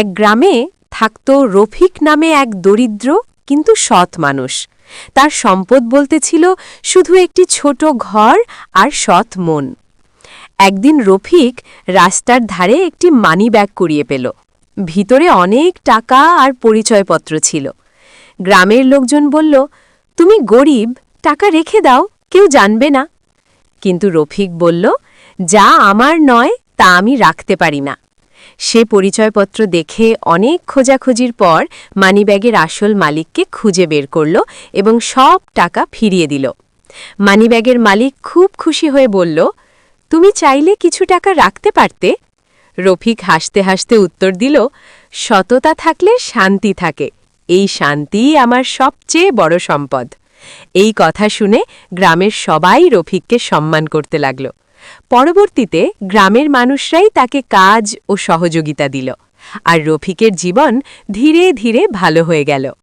এক গ্রামে থাকত রফিক নামে এক দরিদ্র কিন্তু সৎ মানুষ। তার সম্পদ বলতে ছিল শুধু একটি ছোট ঘর আর সৎ মন। একদিন রফিক রাস্তার ধারে একটি মানিব্যাগ কুড়িয়ে পেল। ভিতরে অনেক টাকা আর পরিচয়পত্র ছিল। গ্রামের লোকজন বলল, তুমি গরিব, টাকা রেখে দাও, কেউ জানবে না। কিন্তু রফিক বলল, যা আমার নয় তা আমি রাখতে পারি না। সে পরিচয়পত্র দেখে অনেক খোঁজাখুঁজির পর মানিব্যাগের আসল মালিককে খুঁজে বের করল এবং সব টাকা ফিরিয়ে দিল। মানিব্যাগের মালিক খুব খুশি হয়ে বলল, তুমি চাইলে কিছু টাকা রাখতে পারতে। রফিক হাসতে হাসতে উত্তর দিল, সততা থাকলে শান্তি থাকে, এই শান্তিই আমার সবচেয়ে বড় সম্পদ। এই কথা শুনে গ্রামের সবাই রফিককে সম্মান করতে লাগল। পরবর্তীতে গ্রামের মানুষরাই তাকে কাজ ও সহযোগিতা দিল, আর রফিকের জীবন ধীরে ধীরে ভালো হয়ে গেল।